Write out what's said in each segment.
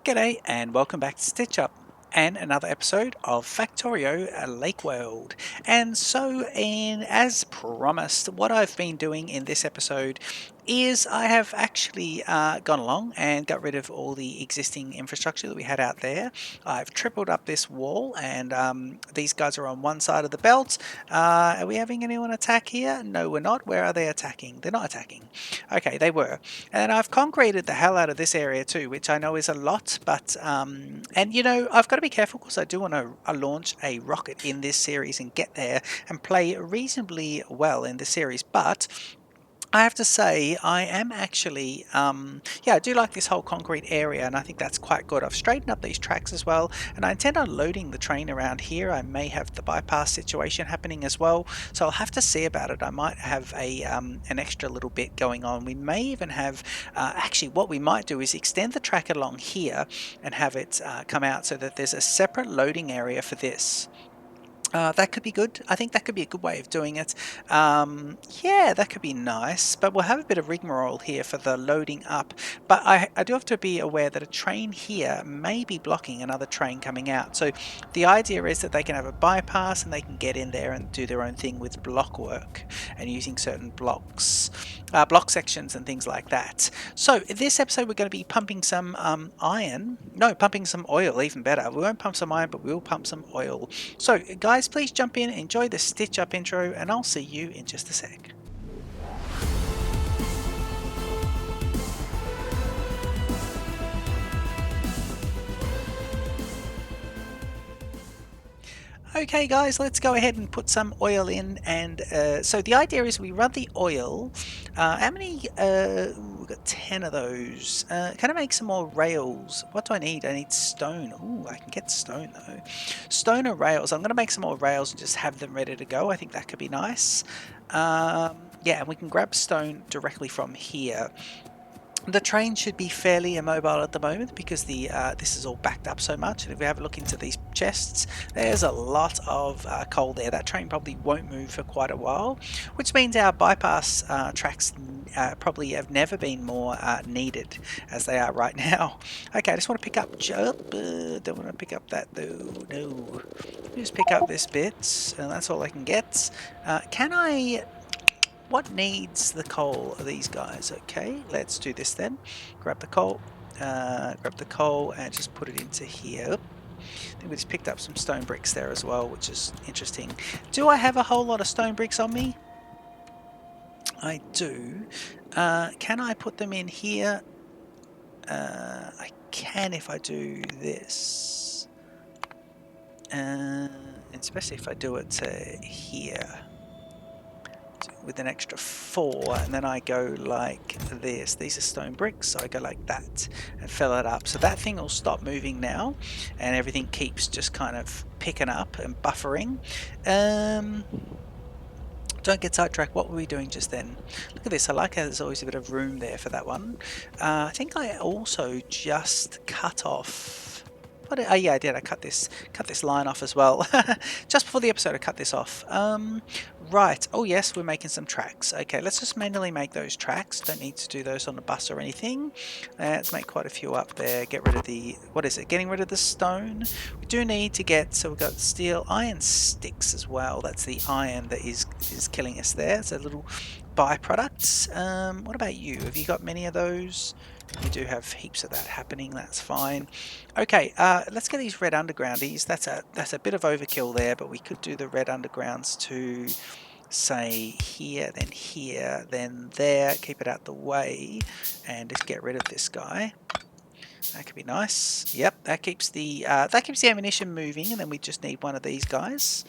G'day and welcome back to Stitch Up and another episode of Factorio Lakeworld. And so, as promised, what I've been doing in this episode is I have actually gone along and got rid of all the existing infrastructure that we had out there. I've tripled up this wall, and these guys are on one side of the belt. Are we having anyone attack here? No, we're not. Where are they attacking? They're not attacking. Okay, they were. And I've concreted the hell out of this area too, which I know is a lot, but and you know, I've got to be careful because I do want to launch a rocket in this series and get there and play reasonably well in the series, but I have to say, I am actually, yeah, I do like this whole concrete area, and I think that's quite good. I've straightened up these tracks as well, and I intend on loading the train around here. I may have the bypass situation happening as well, so I'll have to see about it. I might have an extra little bit going on. We may even have, actually, what we might do is extend the track along here and have it come out so that there's a separate loading area for this. That could be good. I think that could be a good way of doing it. Yeah, that could be nice, but we'll have a bit of rigmarole here for the loading up. But I do have to be aware that a train here may be blocking another train coming out. So the idea is that they can have a bypass and they can get in there and do their own thing with block work and using certain blocks, block sections and things like that. So this episode we're going to be pumping some iron. No, pumping some oil, even better. We won't pump some iron, but we'll pump some oil. So guys, please jump in, enjoy the Stitch Up intro, and I'll see you in just a sec. Okay guys, let's go ahead and put some oil in, and so the idea is we run the oil. How many? We've got 10 of those. Can I make some more rails? What do I need? I need stone. Ooh, I can get stone though. Stone or rails. I'm going to make some more rails and just have them ready to go. I think that could be nice. Yeah, and we can grab stone directly from here. The train should be fairly immobile at the moment because the this is all backed up so much, and if we have a look into these chests, there's a lot of coal there. That train probably won't move for quite a while, which means our bypass tracks probably have never been more needed as they are right now. Okay, I just want to pick up, don't want to pick up that though, no. Just pick up this bit, and that's all I can get. Can I... What needs the coal are these guys? Okay, let's do this then. Grab the coal, and just put it into here. Then we just picked up some stone bricks there as well, which is interesting. Do I have a whole lot of stone bricks on me? I do. Can I put them in here? I can if I do this. Especially if I do it here. With an extra 4, and then I go like this. These are stone bricks, so I go like that and fill it up. So that thing will stop moving now, and everything keeps just kind of picking up and buffering. Don't get sidetracked. What were we doing just then? Look at this. I like how there's always a bit of room there for that one. I think I also just cut off... Oh yeah, I did. I cut this line off as well. Just before the episode, I cut this off. Right. Oh yes, we're making some tracks. Okay, let's just manually make those tracks. Don't need to do those on the bus or anything. Let's make quite a few up there. Get rid of the... What is it? Getting rid of the stone. We do need to get... So we've got steel, iron sticks as well. That's the iron that is killing us there. It's a little byproducts. What about you? Have you got many of those? You do have heaps of that happening. That's fine. Okay, let's get these red undergroundies. That's a bit of overkill there, but we could do the red undergrounds to say here, then there. Keep it out the way, and just get rid of this guy. That could be nice. Yep, that keeps the ammunition moving, and then we just need one of these guys,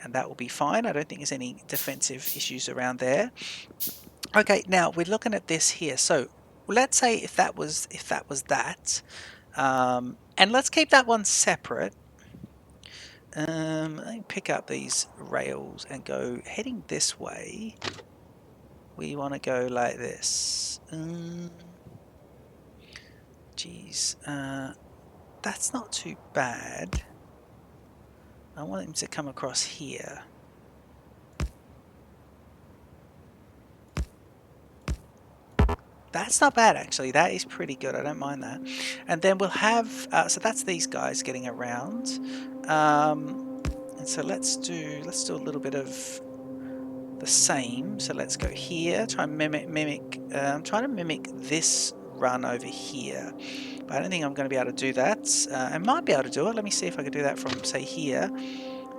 and that will be fine. I don't think there's any defensive issues around there. Okay, now we're looking at this here. So let's say if that was that, and let's keep that one separate. Let me pick up these rails and go heading this way. We want to go like this. Geez, that's not too bad. I want him to come across here. That's not bad, actually. That is pretty good. I don't mind that. And then we'll have, so that's these guys getting around. And so let's do a little bit of the same. So let's go here, try and I'm trying to mimic this run over here. But I don't think I'm going to be able to do that. I might be able to do it. Let me see if I could do that from, say, here.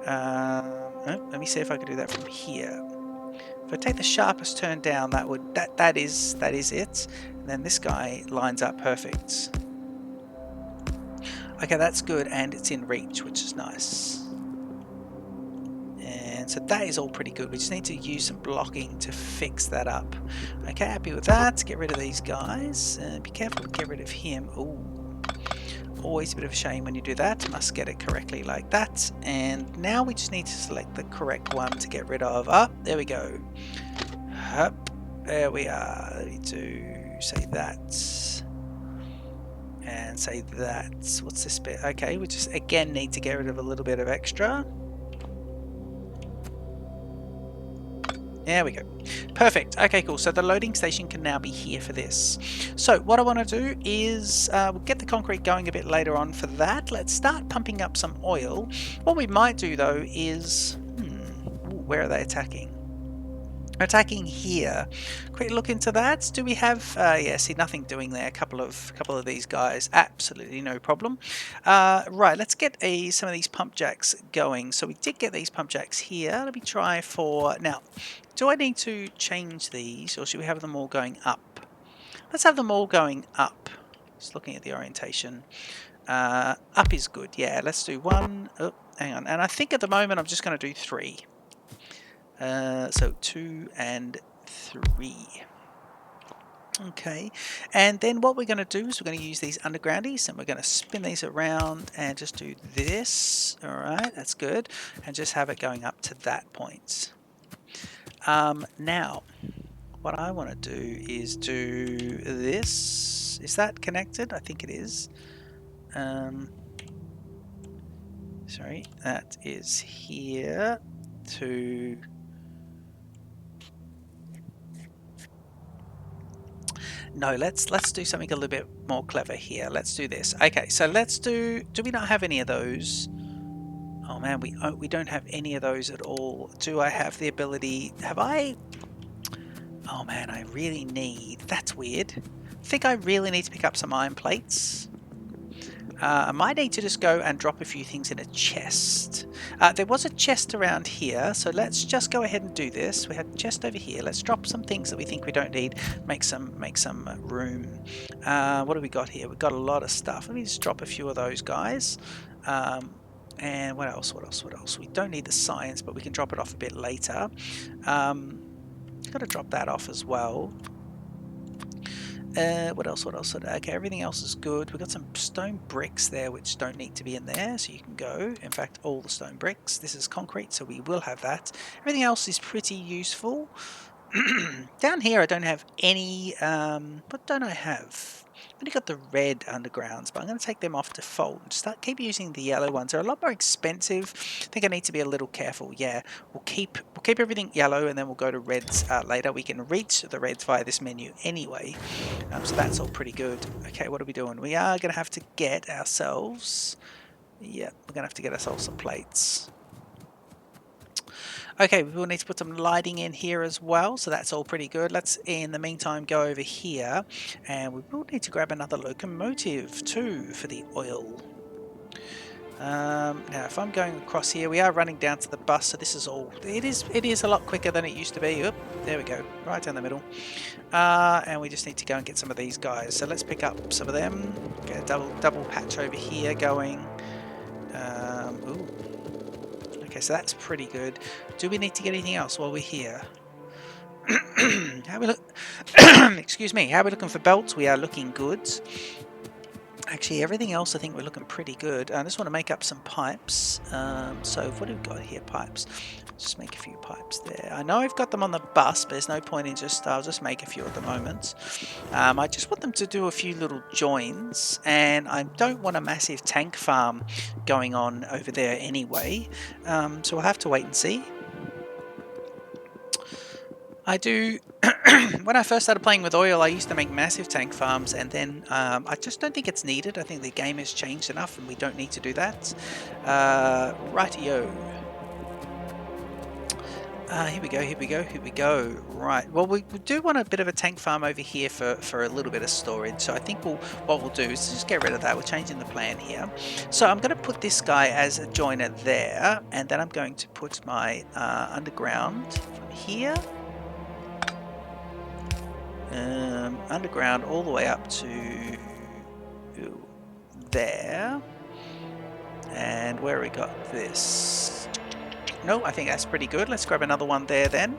Let me see if I could do that from here. If I take the sharpest turn down, that is it. And then this guy lines up perfect. Okay, that's good, and it's in reach, which is nice. And so that is all pretty good. We just need to use some blocking to fix that up. Okay, happy with that. Get rid of these guys. Be careful to get rid of him. Ooh. Always a bit of a shame when you do that. Must get it correctly like that. And now we just need to select the correct one to get rid of. Up, there we go. Up, there we are. Let me do, say that. And say that. What's this bit? Okay, we just again need to get rid of a little bit of extra. There we go. Perfect. Okay, cool. So the loading station can now be here for this. So what I want to do is we'll get the concrete going a bit later on for that. Let's start pumping up some oil. What we might do though is, where are they attacking? Attacking here. Quick look into that. Do we have? Yeah, see nothing doing there. A couple of these guys. Absolutely no problem. Right, let's get some of these pump jacks going. So we did get these pump jacks here. Let me try for now. Do I need to change these, or should we have them all going up? Let's have them all going up. Just looking at the orientation. Up is good. Yeah, let's do one. Oh, hang on. And I think at the moment I'm just going to do 3. So 2 and 3. Okay, and then what we're going to do is we're going to use these undergroundies and we're going to spin these around and just do this. All right, that's good. And just have it going up to that point. Now, what I want to do is do this. Is that connected? I think it is. Sorry, that is here to... No, let's do something a little bit more clever here. Let's do this. Okay, so let's do we not have any of those? Oh man, we don't have any of those at all. Do I have the ability? Have I? Oh man, I really need... That's weird. I think I really need to pick up some iron plates. I might need to just go and drop a few things in a chest. There was a chest around here, so let's just go ahead and do this. We had a chest over here. Let's drop some things that we think we don't need. Make some room. What do we got here? We've got a lot of stuff. Let me just drop a few of those guys. And what else? What else? What else? We don't need the science, but we can drop it off a bit later. Got to drop that off as well. What else? What else? Okay, everything else is good. We've got some stone bricks there which don't need to be in there, so you can go. In fact, all the stone bricks. This is concrete, so we will have that. Everything else is pretty useful. Down here I don't have any... what don't I have? I've only got the red undergrounds, but I'm going to take them off default and keep using the yellow ones. They're a lot more expensive. I think I need to be a little careful. Yeah, we'll keep everything yellow, and then we'll go to reds later. We can reach the reds via this menu anyway, so that's all pretty good. Okay, what are we doing? We are going to have to get ourselves... Yeah, we're going to have to get ourselves some plates. Okay, we will need to put some lighting in here as well, so that's all pretty good. Let's, in the meantime, go over here, and we will need to grab another locomotive too for the oil. Now, if I'm going across here, we are running down to the bus, so this is all... It is a lot quicker than it used to be. Oop, there we go, right down the middle. And we just need to go and get some of these guys. So let's pick up some of them. Get a double patch over here going. Ooh. Okay, so that's pretty good. Do we need to get anything else while we're here? How we look? Excuse me. How are we looking for belts? We are looking good. Actually, everything else I think we're looking pretty good. I just want to make up some pipes. So what have we got here? Pipes. Just make a few pipes there. I know I've got them on the bus, but there's no point in I'll just make a few at the moment. I just want them to do a few little joins, and I don't want a massive tank farm going on over there anyway. So we'll have to wait and see. I do. When I first started playing with oil, I used to make massive tank farms, and then I just don't think it's needed. I think the game has changed enough, and we don't need to do that. Rightio. Here we go, here we go, here we go. Right, well, we do want a bit of a tank farm over here for a little bit of storage. So I think what we'll do is just get rid of that. We're changing the plan here. So I'm going to put this guy as a joiner there, and then I'm going to put my underground from here. Underground all the way up to there. And where we got this? No, I think that's pretty good. Let's grab another one there then.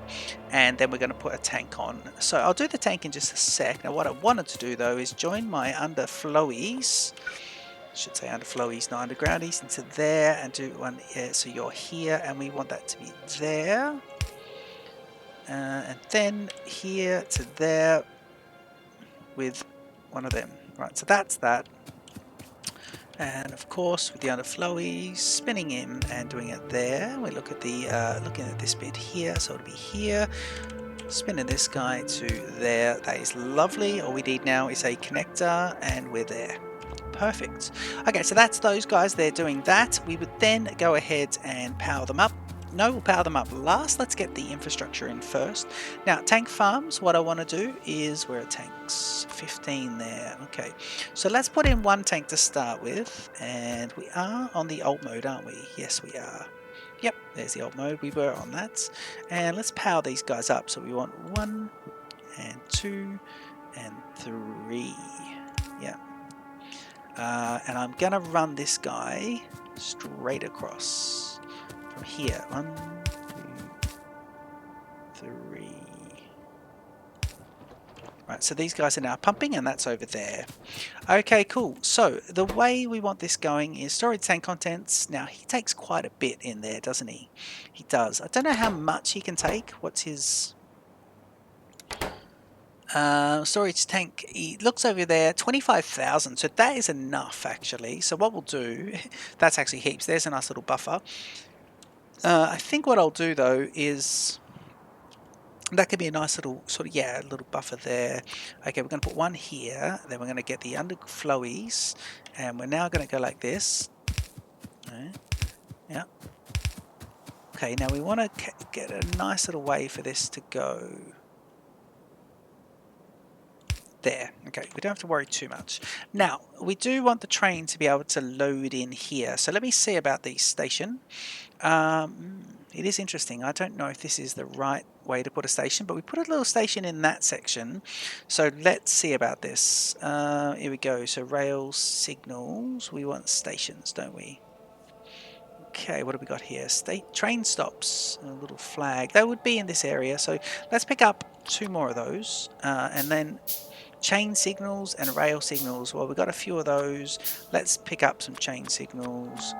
And then we're going to put a tank on. So I'll do the tank in just a sec. Now what I wanted to do though is join my underflowies. I should say underflowies, not undergroundies, into there and do one. Yeah, so you're here and we want that to be there. And then here to there with one of them. Right, so that's that. And of course, with the underflowies, spinning in and doing it there. We look at the looking at this bit here, so it'll be here. Spinning this guy to there. That is lovely. All we need now is a connector, and we're there. Perfect. Okay, so that's those guys. They're doing that. We would then go ahead and power them up. No, we'll power them up last. Let's get the infrastructure in first. Now, tank farms, what I want to do is, where are tanks? 15 there. Okay, so let's put in one tank to start with. And we are on the alt mode, aren't we? Yes, we are. Yep, there's the alt mode. We were on that. And let's power these guys up. So we want 1 and 2 and 3. Yeah. And I'm going to run this guy straight across. From here, 1, 2, 3. Right, so these guys are now pumping, and that's over there. Okay, cool. So the way we want this going is storage tank contents. Now he takes quite a bit in there, doesn't he? He does. I don't know how much he can take. What's his storage tank? He looks over there, 25,000. So that is enough, actually. So what we'll do, that's actually heaps. There's a nice little buffer. I think what I'll do though is that could be a nice little sort of, yeah, little buffer there. Okay, we're going to put one here, then we're going to get the underflowies, and we're now going to go like this. Right. Yeah. Okay, now we want to get a nice little way for this to go. There. Okay, we don't have to worry too much. Now, we do want the train to be able to load in here. So let me see about the station. It is interesting. I don't know if this is the right way to put a station, but we put a little station in that section. So let's see about this. Here we go. So rails, signals. We want stations, don't we? Okay, what have we got here? Train stops, a little flag. That would be in this area. So let's pick up 2 more of those, and then chain signals and rail signals. Well, we've got a few of those. Let's pick up some chain signals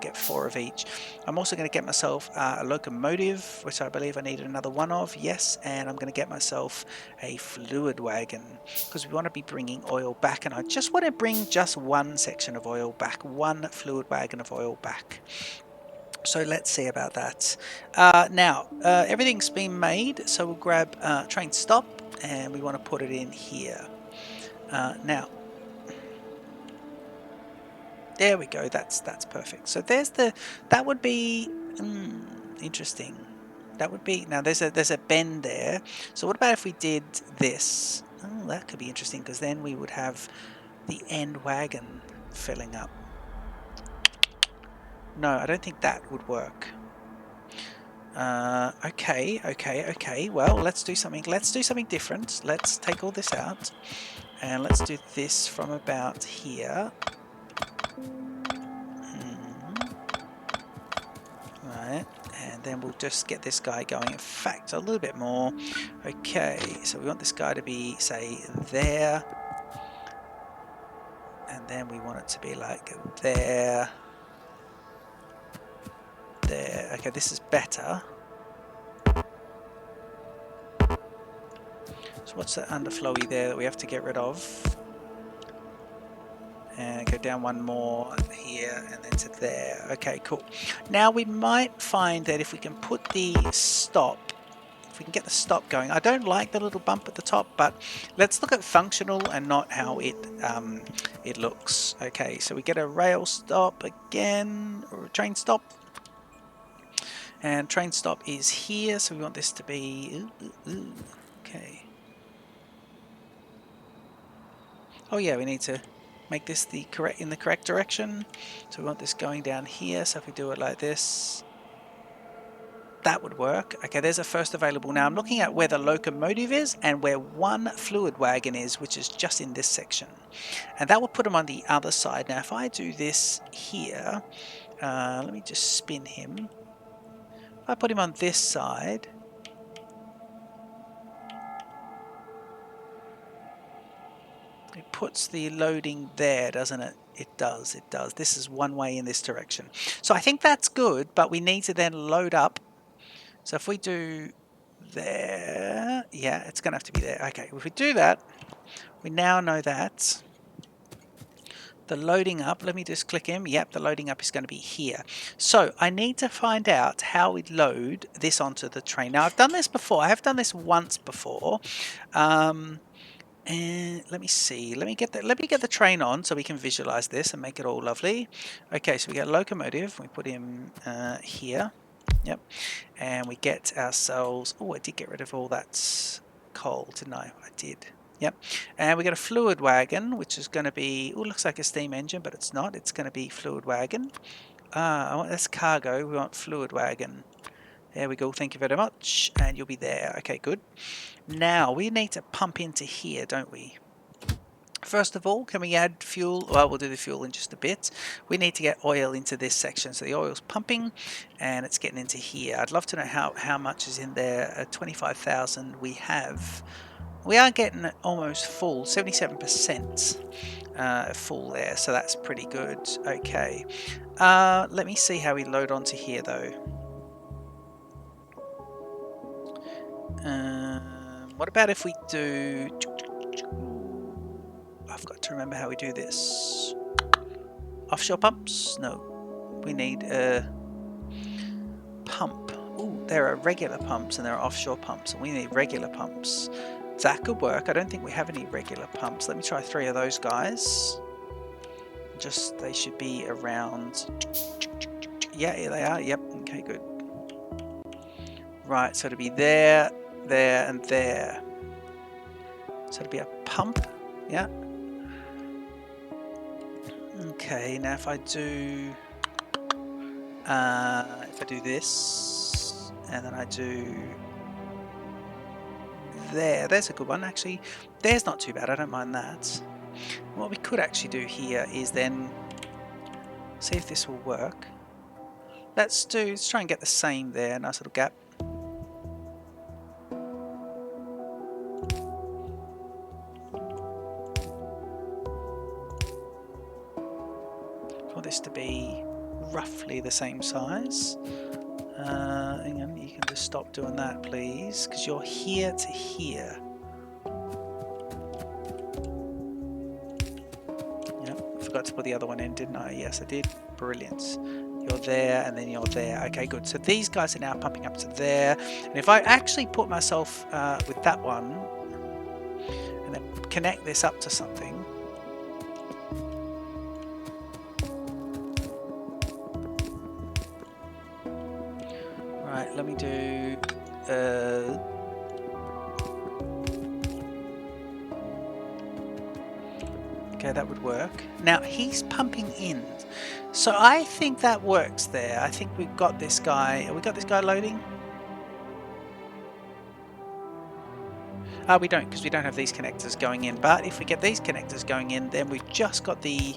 get 4 of each. I'm also going to get myself a locomotive, which I believe I need another one of. Yes, and I'm going to get myself a fluid wagon because we want to be bringing oil back, and I just want to bring just one section of oil back, one fluid wagon of oil back. So let's see about that. Now, everything's been made, so we'll grab train stop, and we want to put it in here. Now, there we go. That's perfect. So there's that would be interesting. That would be, now there's a bend there. So what about if we did this? Oh, that could be interesting because then we would have the end wagon filling up. No, I don't think that would work. Okay. Well, let's do something. Let's do something different. Let's take all this out, and let's do this from about here. Right, and then we'll just get this guy going. In fact, a little bit more. Okay, so we want this guy to be, say, there, and then we want it to be like there. There. Okay, this is better. So what's that underflowy there that we have to get rid of? And go down one more here and then to there. Okay, cool. Now we might find that if we can put the stop if we can get the stop going. I don't like the little bump at the top, but let's look at functional and not how it looks. Okay, so we get a rail stop again, or a train stop. And train stop is here, so we want this to be... Okay. Oh yeah, we need to make this in the correct direction. So we want this going down here, so if we do it like this, that would work. Okay, there's a first available. Now I'm looking at where the locomotive is and where one fluid wagon is, which is just in this section. And that will put him on the other side. Now if I do this here, let me just spin him. If I put him on this side, it puts the loading there, doesn't it? It does, it does. This is one way in this direction. So I think that's good, but we need to then load up. So if we do there, yeah, it's going to have to be there. Okay, if we do that, we now know that the loading up, let me just click him. Yep, the loading up is going to be here. So I need to find out how we load this onto the train. Now I've done this before. I have done this once before. And let me see. Let me get the train on so we can visualize this and make it all lovely. Okay, so we get locomotive. We put him here. Yep. And we get ourselves. Oh, I did get rid of all that coal, didn't I? I did. Yep. And we got a fluid wagon, which is going to be. Oh, looks like a steam engine, but it's not. It's going to be fluid wagon. I want that's cargo. We want fluid wagon. There we go. Thank you very much. And you'll be there. Okay, good. Now, we need to pump into here, don't we? First of all, can we add fuel? Well, we'll do the fuel in just a bit. We need to get oil into this section. So the oil's pumping and it's getting into here. I'd love to know how much is in there. 25,000 we have. We are getting almost full, 77% full there. So that's pretty good. Okay. Let me see how we load onto here, though. What about if we do... I've got to remember how we do this. Offshore pumps? No. We need a pump. Ooh, there are regular pumps and there are offshore pumps, and we need regular pumps. That could work. I don't think we have any regular pumps. Let me try 3 of those guys. Just, they should be around... Yeah, here they are. Yep. Okay, good. Right, so it'll be there, there, and there. So it'll be a pump. Yeah. Okay, now if I do this, and then I do there's a good one actually. There's not too bad, I don't mind that. What we could actually do here is then see if this will work. Let's try and get the same there, nice little gap. For this to be roughly the same size. Hang on, you can just stop doing that please, because you're here to here. Yep, forgot to put the other one in, didn't I? Yes, I did. Brilliant. You're there and then you're there. Okay, good. So these guys are now pumping up to there. And if I actually put myself with that one and then connect this up to something, right, let me do okay, that would work. Now he's pumping in, so I think that works there. I think we've got this guy. Have we got this guy loading? We don't, because we don't have these connectors going in. But if we get these connectors going in, then we've just got the...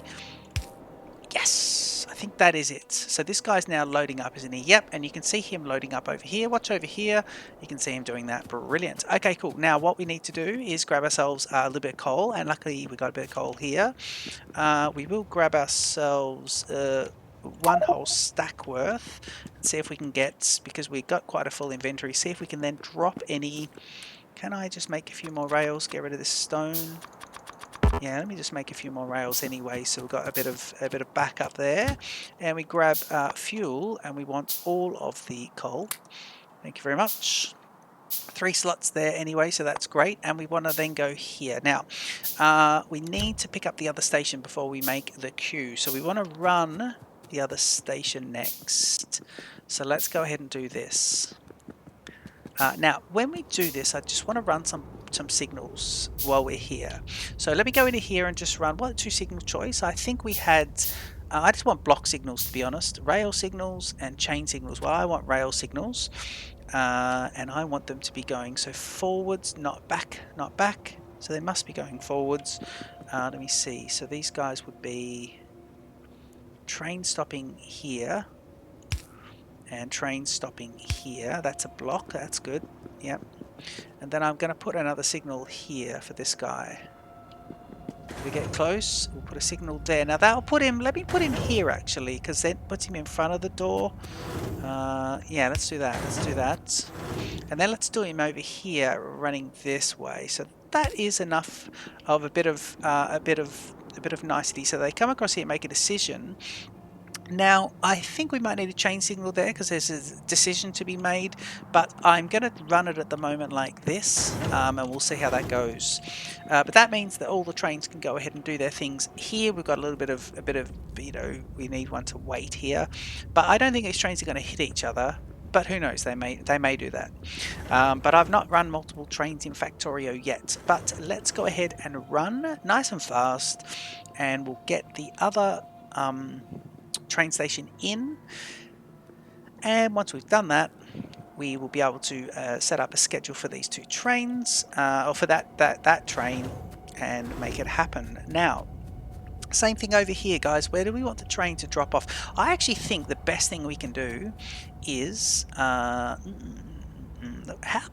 Yes! I think that is it. So this guy's now loading up, isn't he? Yep, and you can see him loading up over here. Watch over here. You can see him doing that. Brilliant. Okay, cool. Now what we need to do is grab ourselves a little bit of coal, and luckily we got a bit of coal here. We will grab ourselves one whole stack worth and see if we can get, because we got quite a full inventory, see if we can then drop any. Can I just make a few more rails, get rid of this stone? Yeah, let me just make a few more rails anyway, so we've got a bit of backup there. And we grab fuel, and we want all of the coal. Thank you very much. 3 slots there anyway, so that's great. And we want to then go here. Now, we need to pick up the other station before we make the queue. So we want to run the other station next. So let's go ahead and do this. Now, when we do this, I just want to run some signals while we're here. So let me go into here and just run, what, 2 signal choice? I think we had, I just want block signals, to be honest. Rail signals and chain signals. Well, I want rail signals. And I want them to be going so forwards, not back, not back. So they must be going forwards. Let me see. So these guys would be train stopping here and train stopping here. That's a block. That's good. Yep. And then I'm going to put another signal here for this guy. If we get close, we'll put a signal there. Now that'll put him, let me put him here actually, because then it puts him in front of the door. Yeah, let's do that. Let's do that. And then let's do him over here, running this way. So that is enough of a bit of nicety. So they come across here and make a decision. Now, I think we might need a chain signal there because there's a decision to be made, but I'm going to run it at the moment like this, and we'll see how that goes. But that means that all the trains can go ahead and do their things. Here we've got a bit of, you know, we need one to wait here, but I don't think these trains are going to hit each other. But who knows? They may do that. But I've not run multiple trains in Factorio yet. But let's go ahead and run nice and fast, and we'll get the other train station in, and once we've done that, we will be able to set up a schedule for these 2 trains, or for that train, and make it happen. Now, same thing over here, guys. Where do we want the train to drop off? I actually think the best thing we can do is how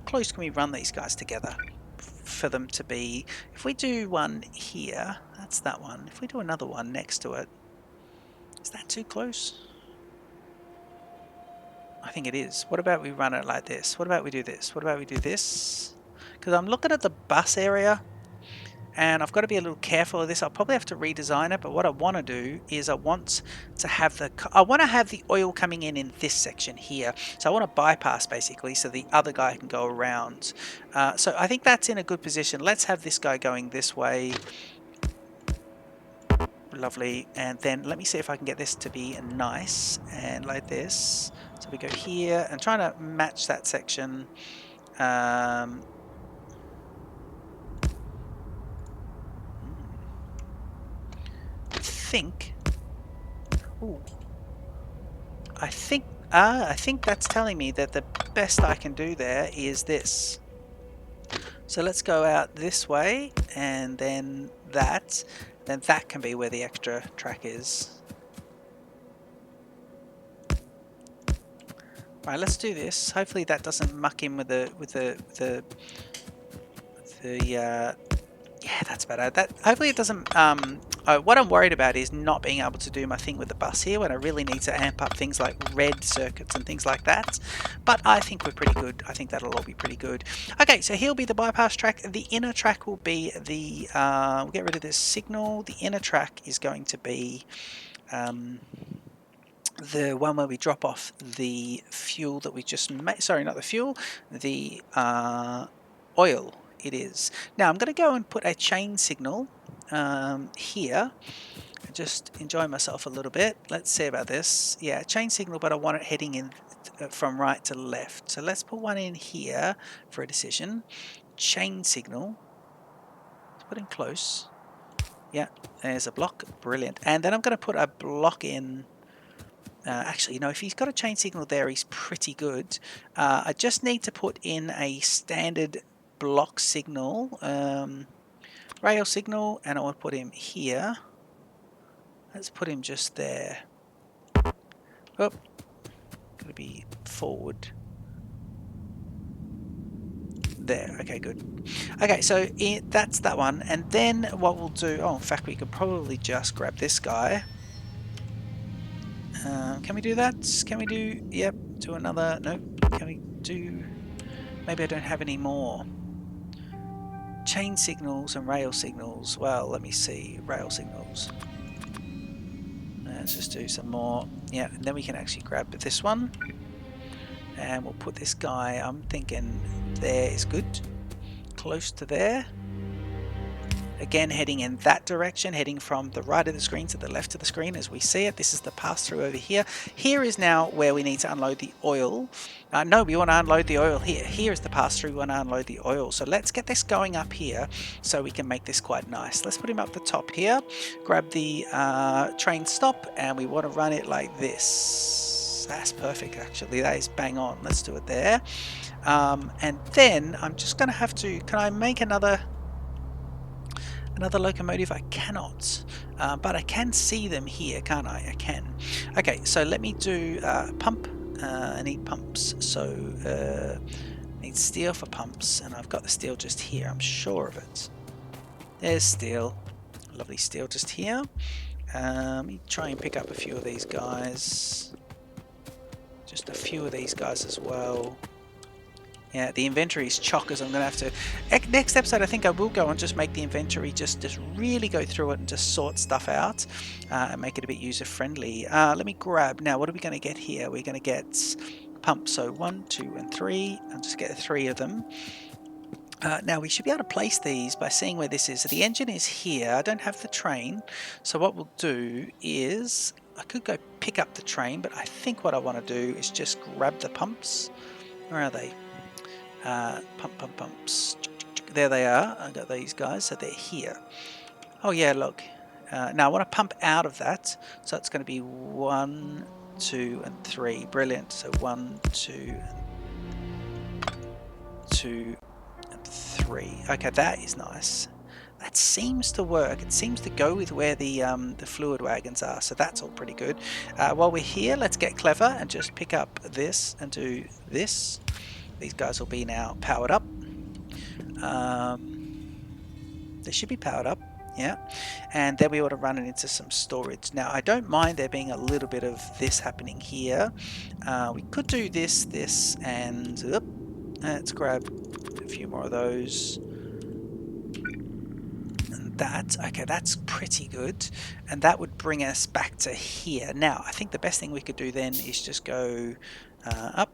close can we run these guys together for them to be, if we do one here, that's that one, if we do another one next to it, is that too close? I think it is. What about we run it like this? What about we do this? What about we do this? Because I'm looking at the bus area, and I've got to be a little careful of this. I'll probably have to redesign it, but what I want to do is I want to have the oil coming in this section here. So I want to bypass basically so the other guy can go around. So I think that's in a good position. Let's have this guy going this way. Lovely. And then let me see if I can get this to be nice and like this. So we go here and trying to match that section. I think that's telling me that the best I can do there is this. So let's go out this way, and then that can be where the extra track is. Right, let's do this. Hopefully that doesn't muck in with the yeah, that's better. Hopefully it doesn't. What I'm worried about is not being able to do my thing with the bus here when I really need to amp up things like red circuits and things like that. But I think we're pretty good. I think that'll all be pretty good. Okay, so here'll be the bypass track. The inner track will be the. We'll get rid of this signal. The inner track is going to be the one where we drop off the fuel that we just made. Sorry, not the fuel. The oil. It is. Now I'm going to go and put a chain signal here. Just enjoy myself a little bit. Let's see about this. Yeah, chain signal, but I want it heading in from right to left. So let's put one in here for a decision. Chain signal. Let's put in close. Yeah, there's a block. Brilliant. And then I'm going to put a block in. Actually, you know, if he's got a chain signal there, he's pretty good. I just need to put in a standard block signal, rail signal, and I want to put him here. Let's put him just there. Oh, gotta be forward. There, okay, good. Okay, so that's that one, and then what we'll do, oh, in fact, we could probably just grab this guy. Can we do that? Can we do, yep, do another, nope. Can we do, maybe I don't have any more. Chain signals and rail signals. Well, let me see. Rail signals. Let's just do some more. Yeah, and then we can actually grab this one. And we'll put this guy, I'm thinking there is good. Close to there. Again, heading in that direction, heading from the right of the screen to the left of the screen as we see it. This is the pass-through over here. Here is now where we need to unload the oil. No, we want to unload the oil here. Here is the pass-through. We want to unload the oil. So let's get this going up here so we can make this quite nice. Let's put him up the top here. Grab the train stop, and we want to run it like this. That's perfect, actually. That is bang on. Let's do it there. And then I'm just going to have to... Can I make another locomotive? I cannot, but I can see them here, can't I? I can. Okay, so let me do pump. I need pumps, so need steel for pumps, and I've got the steel just here, I'm sure of it. There's steel, lovely steel just here. Let me try and pick up a few of these guys, just a few of these guys as well. Yeah, the inventory is chockers. I'm going to have to... Next episode, I think I will go and just make the inventory, just really go through it and just sort stuff out and make it a bit user-friendly. Let me grab... Now, what are we going to get here? We're going to get pumps. So 1, 2, and 3. I'll just get 3 of them. Now, we should be able to place these by seeing where this is. So the engine is here. I don't have the train. So what we'll do is... I could go pick up the train, but I think what I want to do is just grab the pumps. Where are they? Pumps. There they are. I got these guys, so they're here. Oh yeah, look. Now I want to pump out of that, so it's going to be 1, 2, and 3. Brilliant. So 1, 2, 2, and 3. Okay, that is nice. That seems to work. It seems to go with where the fluid wagons are, so that's all pretty good. While we're here, let's get clever and just pick up this and do this. These guys will be now powered up. They should be powered up, yeah. And then we ought to run it into some storage. Now, I don't mind there being a little bit of this happening here. We could do this, and let's grab a few more of those. And that, okay, that's pretty good. And that would bring us back to here. Now, I think the best thing we could do then is just go up.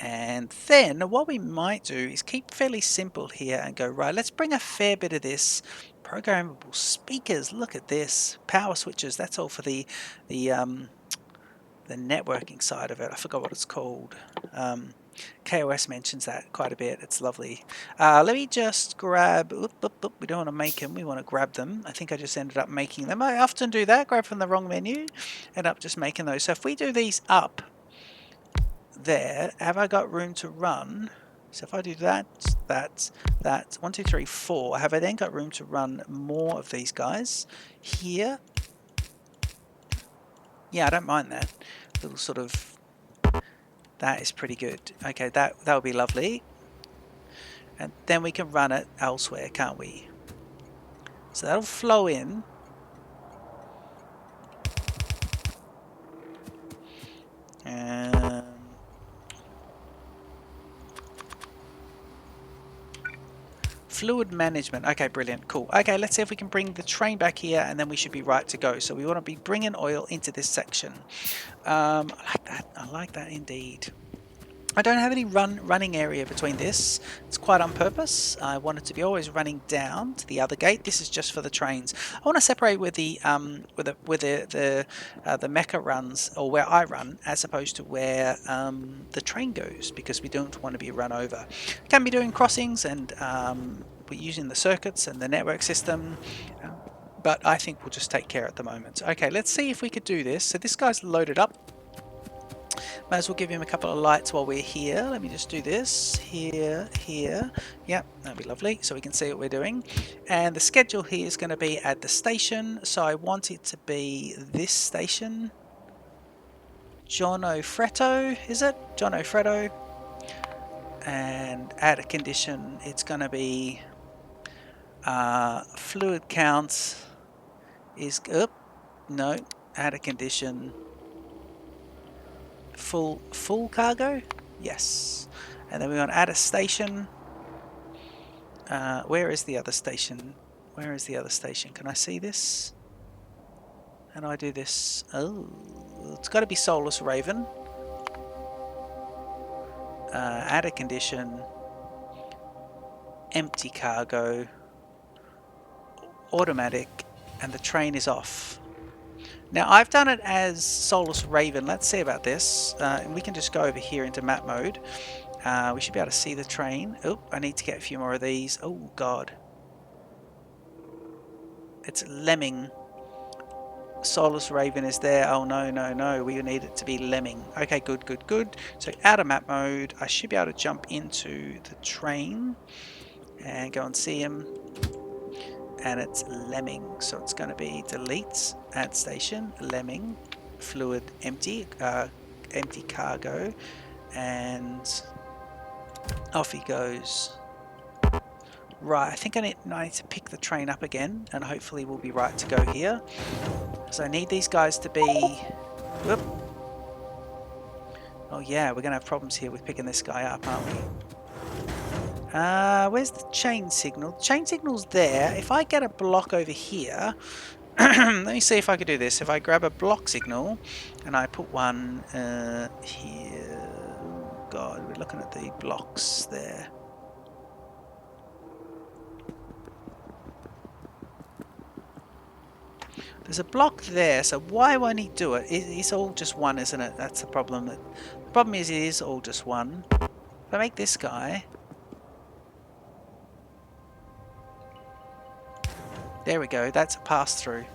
And then what we might do is keep fairly simple here and go, right, let's bring a fair bit of this. Programmable speakers, look at this. Power switches, that's all for the networking side of it. I forgot what it's called. KOS mentions that quite a bit. It's lovely. Let me just grab... we don't want to make them. We want to grab them. I think I just ended up making them. I often do that. Grab from the wrong menu. End up just making those. So if we do these up... There, have I got room to run? So if I do that, 1, 2, 3, 4, have I then got room to run more of these guys here? Yeah, I don't mind that little sort of... That is pretty good. Okay, that would be lovely. And then we can run it elsewhere, can't we? So that'll flow in. Fluid management. Okay, brilliant. Cool. Okay, let's see if we can bring the train back here, and then we should be right to go. So we want to be bringing oil into this section. I like that. I like that indeed. I don't have any running area between this. It's quite on purpose. I want it to be always running down to the other gate. This is just for the trains. I want to separate where the mecha runs, or where I run, as opposed to where the train goes, because we don't want to be run over. Can be doing crossings, and we're using the circuits and the network system. But I think we'll just take care at the moment. Okay, let's see if we could do this. So this guy's loaded up. Might as well give him a couple of lights while we're here. Let me just do this. Here. Yep, that'd be lovely. So we can see what we're doing. And the schedule here is going to be at the station. So I want it to be this station. John O'Fretto, is it? John O'Fretto. And add a condition. It's going to be fluid count is... no, add a condition. Full cargo? Yes. And then we want to add a station. Where is the other station? Where is the other station? Can I see this? How do I do this? Oh, it's got to be Soulless Raven. Add a condition, empty cargo, automatic, and the train is off. Now I've done it as Solus Raven. Let's see about this. And we can just go over here into map mode. We should be able to see the train. Oh, I need to get a few more of these. Oh god. It's lemming. Solus Raven is there. Oh no, no, no. We need it to be lemming. Okay, good, good, good. So out of map mode, I should be able to jump into the train and go and see him. And it's lemming. So it's going to be delete, add station, lemming, fluid empty, empty cargo, and off he goes. Right, I think I need to pick the train up again, and hopefully we'll be right to go here. So I need these guys to be... Whoop. Oh yeah, we're going to have problems here with picking this guy up, aren't we? Where's the chain signal? The chain signal's there. If I get a block over here... let me see if I can do this. If I grab a block signal, and I put one here... Oh god, we're looking at the blocks there. There's a block there, so why won't he do it? It's all just one, isn't it? That's the problem. The problem is it is all just one. If I make this guy... There we go, that's a pass-through.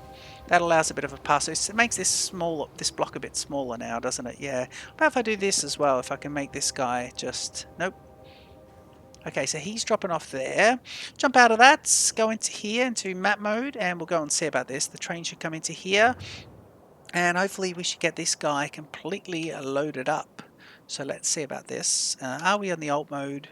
That allows a bit of a pass-through. It makes this block a bit smaller now, doesn't it? Yeah. But if I do this as well, if I can make this guy just... Nope. Okay, so he's dropping off there. Jump out of that, go into here, into map mode, and we'll go and see about this. The train should come into here, and hopefully we should get this guy completely loaded up. So let's see about this. Are we on the alt mode?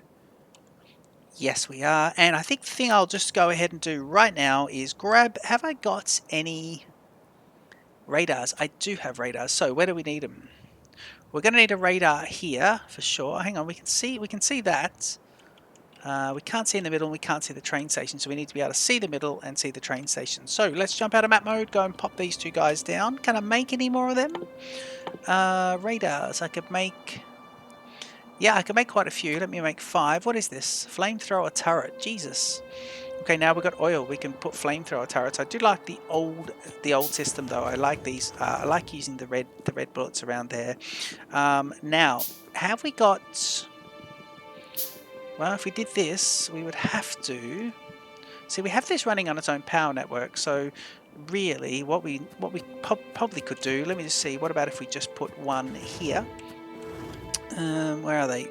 Yes, we are. And I think the thing I'll just go ahead and do right now is grab... Have I got any radars? I do have radars. So where do we need them? We're going to need a radar here for sure. Hang on, we can see that. We can't see in the middle and we can't see the train station, so we need to be able to see the middle and see the train station. So let's jump out of map mode, go and pop these two guys down. Can I make any more of them? Radars, I could make... Yeah, I could make quite a few. Let me make 5. What is this? Flamethrower turret. Jesus. Okay, now we've got oil. We can put flamethrower turrets. I do like the old system though. I like these. I like using the red bullets around there. Now, have we got... Well, if we did this, we would have to... See, we have this running on its own power network, so really what we probably could do... Let me just see. What about if we just put one here? Where are they?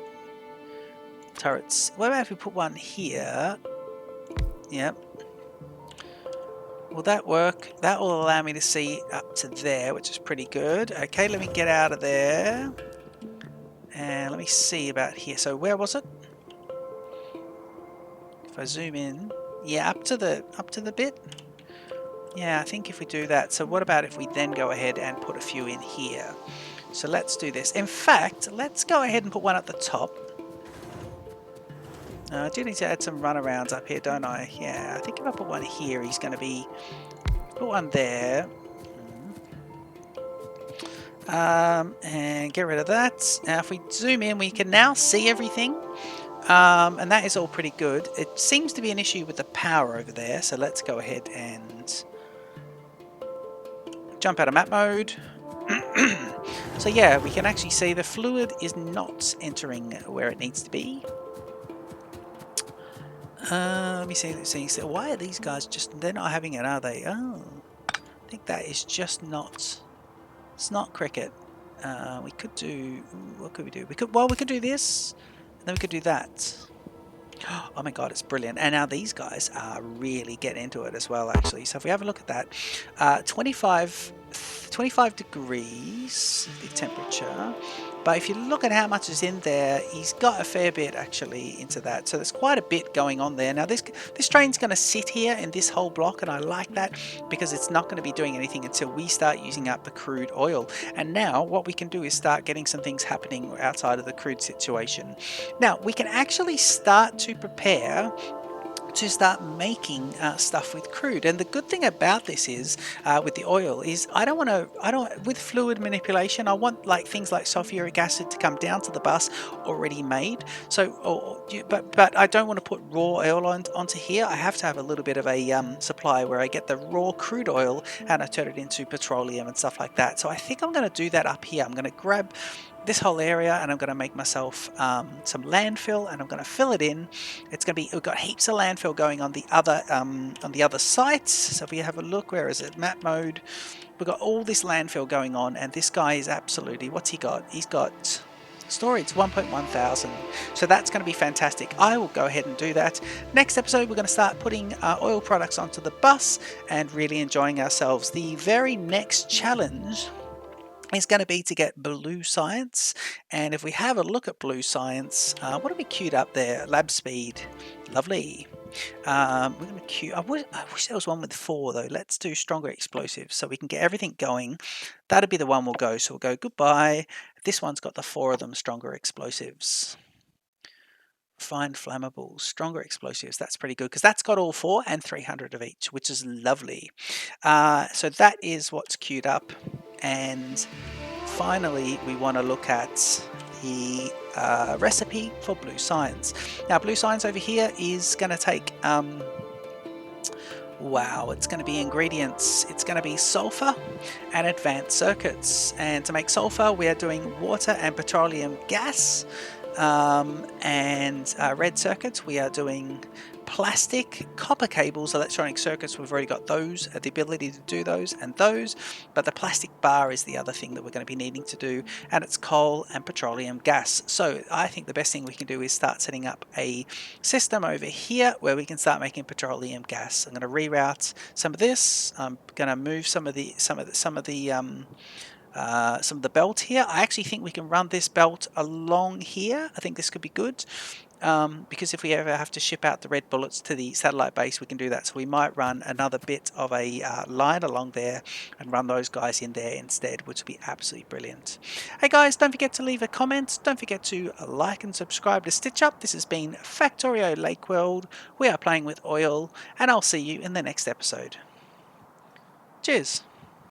Turrets. What about if we put one here? Yep. Will that work? That will allow me to see up to there, which is pretty good. Okay, let me get out of there. And let me see about here. So where was it? If I zoom in, yeah, up to the bit. Yeah, I think if we do that. So what about if we then go ahead and put a few in here? So let's do this. In fact, let's go ahead and put one at the top. I do need to add some runarounds up here, don't I? Yeah, I think if I put one here, he's going to be... Put one there. And get rid of that. Now if we zoom in, we can now see everything. And that is all pretty good. It seems to be an issue with the power over there, so let's go ahead and jump out of map mode. So yeah, we can actually see the fluid is not entering where it needs to be. Let me see. So why are these guys just... They're not having it, are they? Oh, I think that is just not... It's not cricket. We could do... What could we do? We could do this, and then we could do that. Oh my god, it's brilliant. And now these guys are really getting into it as well, actually. So if we have a look at that, 25 degrees, the temperature. But if you look at how much is in there, he's got a fair bit actually into that. So there's quite a bit going on there. Now this train's going to sit here in this whole block, and I like that because it's not going to be doing anything until we start using up the crude oil. And now what we can do is start getting some things happening outside of the crude situation. Now we can actually start to prepare to start making stuff with crude. And the good thing about this is with the oil is I don't with fluid manipulation, I want like things like sulfuric acid to come down to the bus already made. So but I don't want to put raw oil onto here. I have to have a little bit of a supply where I get the raw crude oil and I turn it into petroleum and stuff like that. So I think I'm going to do that up here. I'm going to grab this whole area and I'm going to make myself some landfill, and I'm going to fill it in. It's going to be, we've got heaps of landfill going on the other sites. So if we have a look, where is it, map mode, we've got all this landfill going on, and this guy is absolutely, what's he got? He's got storage 1.1 thousand, so that's going to be fantastic. I will go ahead and do that. Next episode we're going to start putting oil products onto the bus and really enjoying ourselves. The very next challenge is going to be to get blue science, and if we have a look at blue science, what have we queued up there? Lab speed, lovely. We're going to queue. I wish there was one with 4 though. Let's do stronger explosives so we can get everything going. That'll be the one we'll go. So we'll go goodbye. This one's got the 4 of them, stronger explosives. Fine flammables, stronger explosives. That's pretty good because that's got all 4 and 300 of each, which is lovely. So that is what's queued up. And finally, we want to look at the recipe for blue science. Now, blue science over here is going to take, wow, it's going to be ingredients. It's going to be sulfur and advanced circuits. And to make sulfur, we are doing water and petroleum gas. And red circuits, we are doing plastic, copper cables, electronic circuits. We've already got those, the ability to do those and those, but the plastic bar is the other thing that we're going to be needing to do, and it's coal and petroleum gas. So I think the best thing we can do is start setting up a system over here where we can start making petroleum gas. I'm going to reroute some of this. I'm going to move some of the belt here. I actually think we can run this belt along here. I think this could be good. Because if we ever have to ship out the red bullets to the satellite base, we can do that. So we might run another bit of a line along there and run those guys in there instead, which would be absolutely brilliant. Hey guys, don't forget to leave a comment. Don't forget to like and subscribe to Stitch Up. This has been Factorio Lakeworld. We are playing with oil, and I'll see you in the next episode. Cheers.